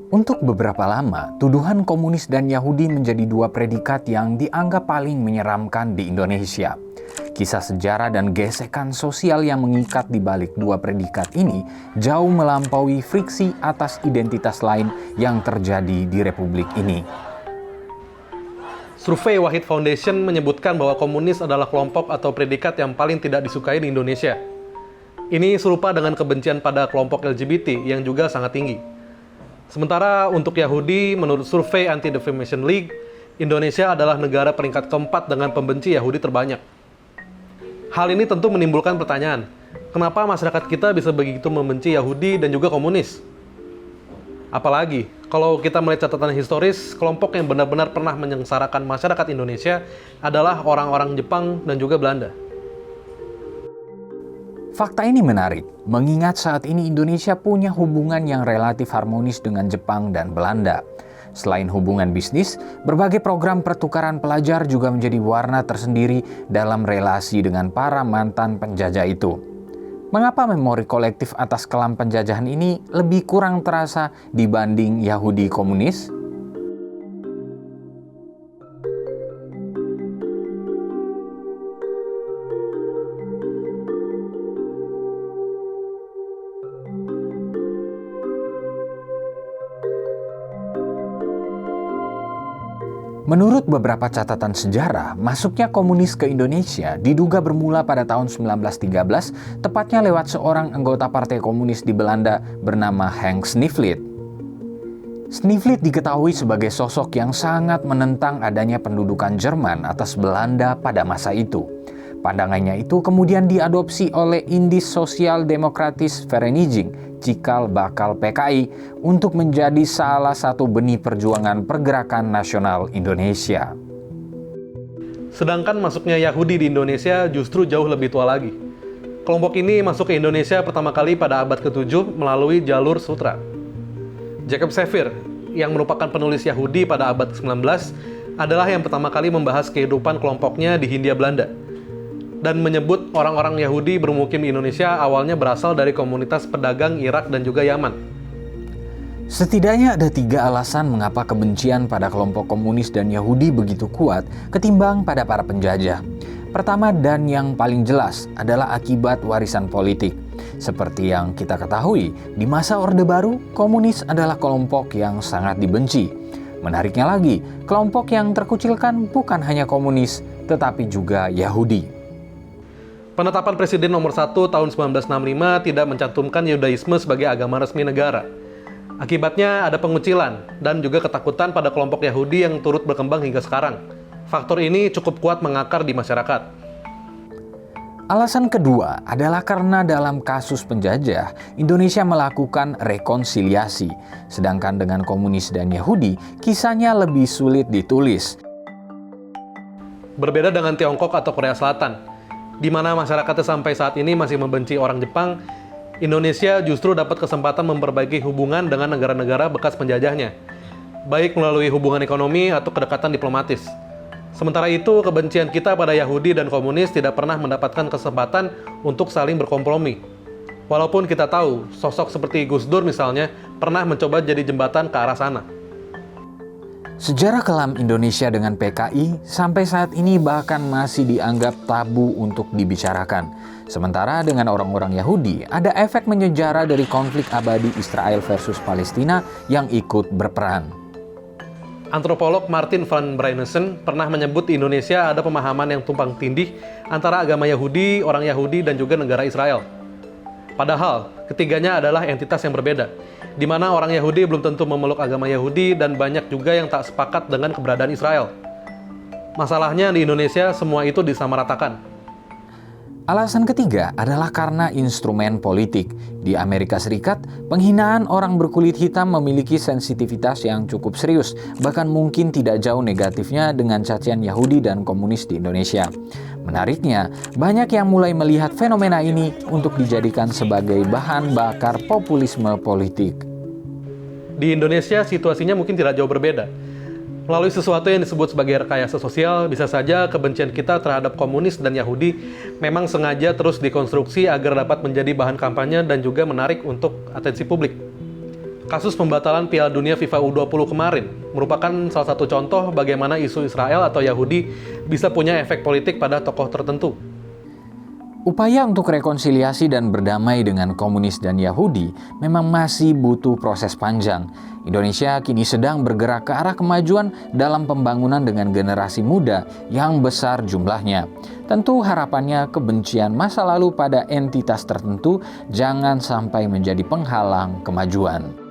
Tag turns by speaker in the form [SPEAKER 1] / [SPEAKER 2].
[SPEAKER 1] Untuk beberapa lama, tuduhan komunis dan Yahudi menjadi dua predikat yang dianggap paling menyeramkan di Indonesia. Kisah sejarah dan gesekan sosial yang mengikat di balik dua predikat ini jauh melampaui friksi atas identitas lain yang terjadi di Republik ini.
[SPEAKER 2] Survei Wahid Foundation menyebutkan bahwa komunis adalah kelompok atau predikat yang paling tidak disukai di Indonesia. Ini serupa dengan kebencian pada kelompok LGBT yang juga sangat tinggi. Sementara untuk Yahudi, menurut survei Anti-Defamation League, Indonesia adalah negara peringkat keempat dengan pembenci Yahudi terbanyak. Hal ini tentu menimbulkan pertanyaan, kenapa masyarakat kita bisa begitu membenci Yahudi dan juga komunis? Apalagi, kalau kita melihat catatan historis, kelompok yang benar-benar pernah menyengsarakan masyarakat Indonesia adalah orang-orang Jepang dan juga Belanda.
[SPEAKER 1] Fakta ini menarik, mengingat saat ini Indonesia punya hubungan yang relatif harmonis dengan Jepang dan Belanda. Selain hubungan bisnis, berbagai program pertukaran pelajar juga menjadi warna tersendiri dalam relasi dengan para mantan penjajah itu. Mengapa memori kolektif atas kelam penjajahan ini lebih kurang terasa dibanding Yahudi komunis? Menurut beberapa catatan sejarah, masuknya komunis ke Indonesia diduga bermula pada tahun 1913, tepatnya lewat seorang anggota partai komunis di Belanda bernama Henk Sniflit. Sniflit diketahui sebagai sosok yang sangat menentang adanya pendudukan Jerman atas Belanda pada masa itu. Pandangannya itu kemudian diadopsi oleh Indis Sosial Demokratis Vereniging, cikal bakal PKI, untuk menjadi salah satu benih perjuangan pergerakan nasional Indonesia.
[SPEAKER 2] Sedangkan masuknya Yahudi di Indonesia justru jauh lebih tua lagi. Kelompok ini masuk ke Indonesia pertama kali pada abad ke-7 melalui jalur sutra. Jacob Sevier, yang merupakan penulis Yahudi pada abad ke-19, adalah yang pertama kali membahas kehidupan kelompoknya di Hindia Belanda, dan menyebut orang-orang Yahudi bermukim di Indonesia awalnya berasal dari komunitas pedagang Irak dan juga Yaman.
[SPEAKER 1] Setidaknya ada 3 alasan mengapa kebencian pada kelompok komunis dan Yahudi begitu kuat ketimbang pada para penjajah. Pertama dan yang paling jelas adalah akibat warisan politik. Seperti yang kita ketahui, di masa Orde Baru, komunis adalah kelompok yang sangat dibenci. Menariknya lagi, kelompok yang terkucilkan bukan hanya komunis, tetapi juga Yahudi.
[SPEAKER 2] Penetapan Presiden nomor 1 tahun 1965 tidak mencantumkan Yudaisme sebagai agama resmi negara. Akibatnya ada pengucilan dan juga ketakutan pada kelompok Yahudi yang turut berkembang hingga sekarang. Faktor ini cukup kuat mengakar di masyarakat.
[SPEAKER 1] Alasan kedua adalah karena dalam kasus penjajah, Indonesia melakukan rekonsiliasi, sedangkan dengan komunis dan Yahudi, kisahnya lebih sulit ditulis.
[SPEAKER 2] Berbeda dengan Tiongkok atau Korea Selatan, di mana masyarakatnya sampai saat ini masih membenci orang Jepang, Indonesia justru dapat kesempatan memperbaiki hubungan dengan negara-negara bekas penjajahnya, baik melalui hubungan ekonomi atau kedekatan diplomatis. Sementara itu, kebencian kita pada Yahudi dan komunis tidak pernah mendapatkan kesempatan untuk saling berkompromi. Walaupun kita tahu, sosok seperti Gus Dur misalnya pernah mencoba jadi jembatan ke arah sana.
[SPEAKER 1] Sejarah kelam Indonesia dengan PKI sampai saat ini bahkan masih dianggap tabu untuk dibicarakan. Sementara dengan orang-orang Yahudi, ada efek menyejarah dari konflik abadi Israel versus Palestina yang ikut berperan.
[SPEAKER 2] Antropolog Martin van Brynesen pernah menyebut di Indonesia ada pemahaman yang tumpang tindih antara agama Yahudi, orang Yahudi, dan juga negara Israel. Padahal, ketiganya adalah entitas yang berbeda, di mana orang Yahudi belum tentu memeluk agama Yahudi dan banyak juga yang tak sepakat dengan keberadaan Israel. Masalahnya di Indonesia semua itu disamaratakan.
[SPEAKER 1] Alasan ketiga adalah karena instrumen politik. Di Amerika Serikat, penghinaan orang berkulit hitam memiliki sensitivitas yang cukup serius, bahkan mungkin tidak jauh negatifnya dengan cacian Yahudi dan komunis di Indonesia. Menariknya, banyak yang mulai melihat fenomena ini untuk dijadikan sebagai bahan bakar populisme politik.
[SPEAKER 2] Di Indonesia, situasinya mungkin tidak jauh berbeda. Melalui sesuatu yang disebut sebagai rekayasa sosial, bisa saja kebencian kita terhadap komunis dan Yahudi memang sengaja terus dikonstruksi agar dapat menjadi bahan kampanye dan juga menarik untuk atensi publik. Kasus pembatalan Piala Dunia FIFA U20 kemarin merupakan salah satu contoh bagaimana isu Israel atau Yahudi bisa punya efek politik pada tokoh tertentu.
[SPEAKER 1] Upaya untuk rekonsiliasi dan berdamai dengan komunis dan Yahudi memang masih butuh proses panjang. Indonesia kini sedang bergerak ke arah kemajuan dalam pembangunan dengan generasi muda yang besar jumlahnya. Tentu harapannya kebencian masa lalu pada entitas tertentu jangan sampai menjadi penghalang kemajuan.